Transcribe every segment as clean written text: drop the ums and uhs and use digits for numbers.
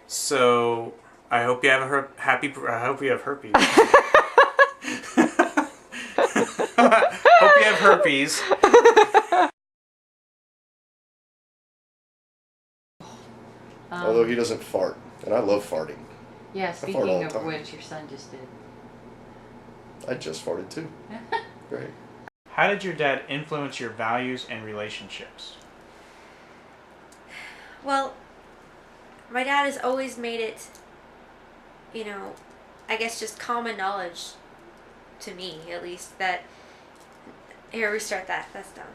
So I hope you have a I hope you have herpes. Hope you have herpes. Although he doesn't fart, and I love farting. Yeah, speaking of which, your son just did. I just farted too. Great. How did your dad influence your values and relationships? Well, my dad has always made it, I guess just common knowledge to me, at least, that... Here, restart that. That's done.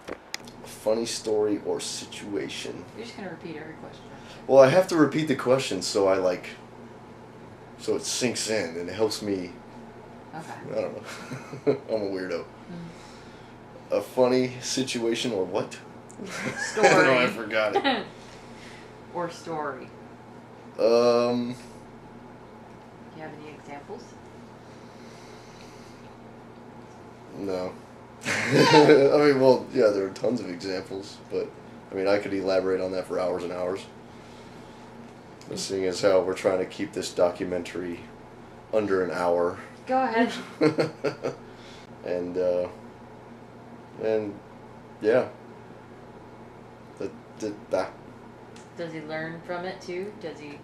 A funny story or situation. You're just going to repeat every question. Well, I have to repeat the question so so it sinks in and it helps me. Okay. I don't know. I'm a weirdo. Mm-hmm. A funny situation or what? Story. No, I forgot it. Or story. Do you have any examples? No. I mean, well, yeah, there are tons of examples, but I mean, I could elaborate on that for hours and hours. But seeing as how we're trying to keep this documentary under an hour. Go ahead. and yeah. That. Does he learn from it too? Does he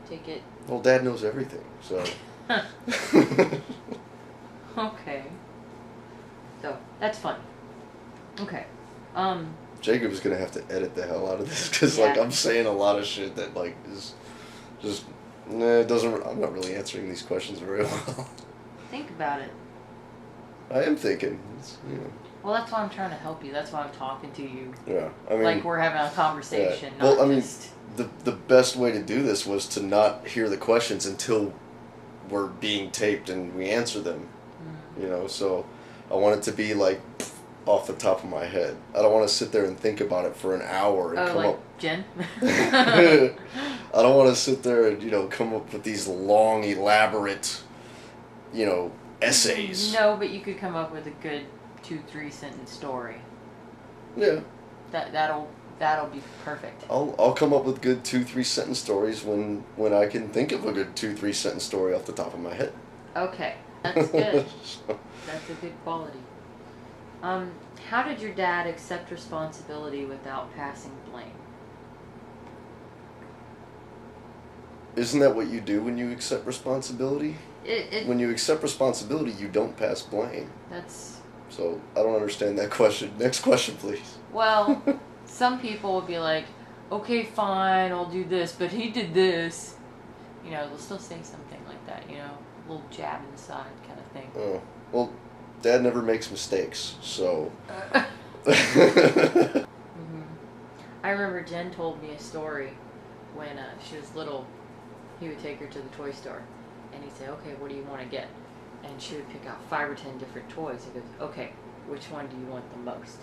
take it? Well, Dad knows everything, so. Okay. So that's fun. Okay. Jacob's gonna have to edit the hell out of this because I'm saying a lot of shit that is just it doesn't. I'm not really answering these questions very well. Think about it. I am thinking. Well, that's why I'm trying to help you. That's why I'm talking to you. Yeah, I mean, like we're having a conversation. Yeah. Well, not I mean, just... the best way to do this was to not hear the questions until we're being taped and we answer them. Mm. So I want it to be off the top of my head. I don't want to sit there and think about it for an hour and come up. Jen? I don't want to sit there and come up with these long, elaborate, essays. No, but you could come up with a good 2-3 sentence story. Yeah. That'll be perfect. I'll come up with good 2-3 sentence stories when I can think of a good 2-3 sentence story off the top of my head. Okay, that's good. That's a good quality. How did your dad accept responsibility without passing blame? Isn't that what you do when you accept responsibility? When you accept responsibility, you don't pass blame. So I don't understand that question. Next question, please. Well, some people will be like, okay, fine, I'll do this, but he did this. They'll still say something like that, a little jab in the side kind of thing. Oh, well, Dad never makes mistakes, so... Mm-hmm. I remember Jen told me a story when she was little. He would take her to the toy store, and he'd say, okay, what do you want to get? And she would pick out 5 or 10 different toys. He goes, okay, which one do you want the most?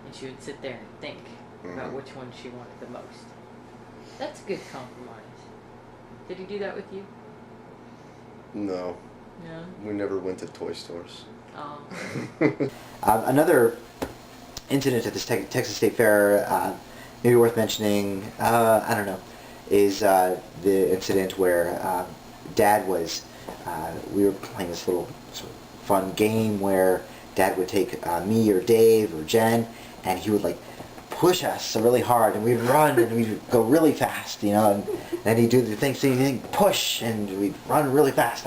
And she would sit there and think about which one she wanted the most. That's a good compromise. Did he do that with you? No. No? We never went to toy stores. Oh. Another incident at this Texas State Fair, maybe worth mentioning, I don't know, is the incident where Dad was, we were playing this little sort of fun game where Dad would take me or Dave or Jen, and he would push us really hard, and we'd run and we'd go really fast, and then he'd do the thing, push, and we'd run really fast,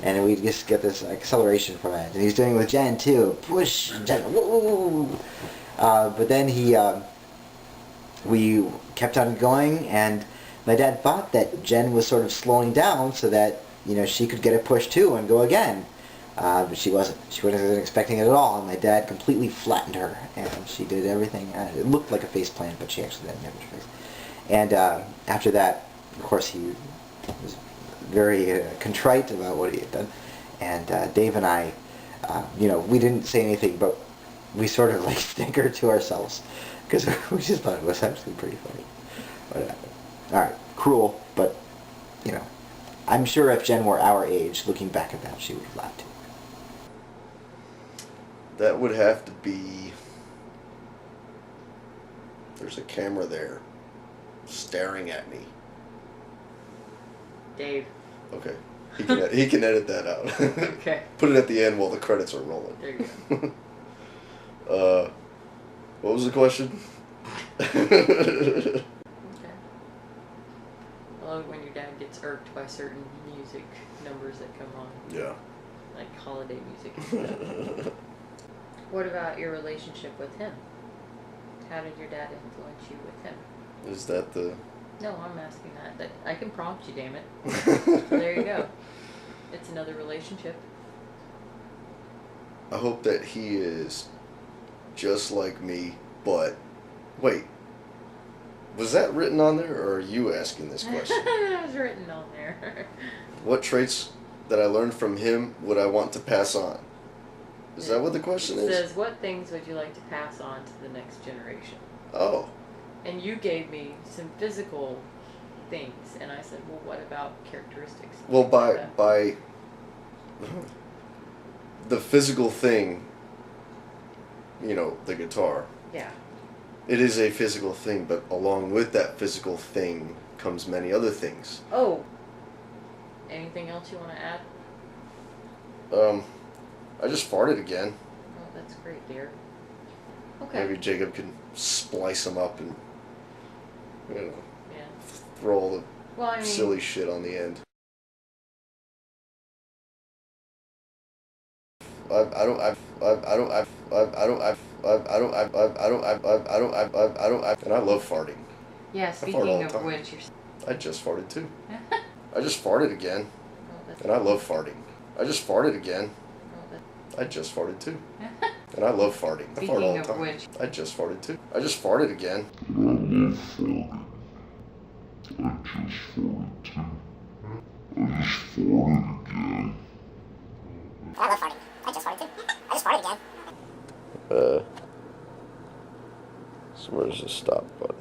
and we'd just get this acceleration from it. And he's doing it with Jen too, push, Jen, woo. But then we kept on going, and my dad thought that Jen was sort of slowing down so that she could get a push too and go again. But she wasn't. She wasn't expecting it at all, and my dad completely flattened her, and she did everything. It looked like a face plant, but she actually didn't have a face. And after that, of course, he was very contrite about what he had done. And Dave and I, we didn't say anything, but we sort of snickered to ourselves because we just thought it was actually pretty funny. But all right, cruel, but I'm sure if Jen were our age, looking back at that, she would have laughed too. That would have to be... There's a camera there. staring at me. Dave. Okay. He can edit that out. Okay. Put it at the end while the credits are rolling. There you go. What was the question? Okay. I love when your dad gets irked by certain music numbers that come on, Yeah. like holiday music and stuff. What about your relationship with him? How did your dad influence you with him? Is that the... No, I'm asking that. I can prompt you, damn it. So there you go. It's another relationship. I hope that he is just like me, but... Wait. Was that written on there, or are you asking this question? It was written on there. What traits that I learned from him would I want to pass on? Is that what the question It is? says, what things would you like to pass on to the next generation? Oh. And you gave me some physical things, and I said, well, what about characteristics? Well, Like that. by the physical thing, you know, the guitar. Yeah. It is a physical thing, but along with that physical thing comes many other things. Oh. Anything else you want to add? I just farted again. Oh, that's great, dear. Okay. Maybe Jacob can splice them up and, you know, Yeah. throw all the Well, I mean, silly shit on the end. And I love farting. yeah. fart all Speaking the of time. which, you're. I just farted too. I just farted again. Oh, that's. And I love farting. I just farted again. Oh, that's. I just farted too. And I love farting. I fart all Speaking the of time. which. I just farted too. I just farted again. I love farting. I just farted too. I just farted again. So where's the stop button?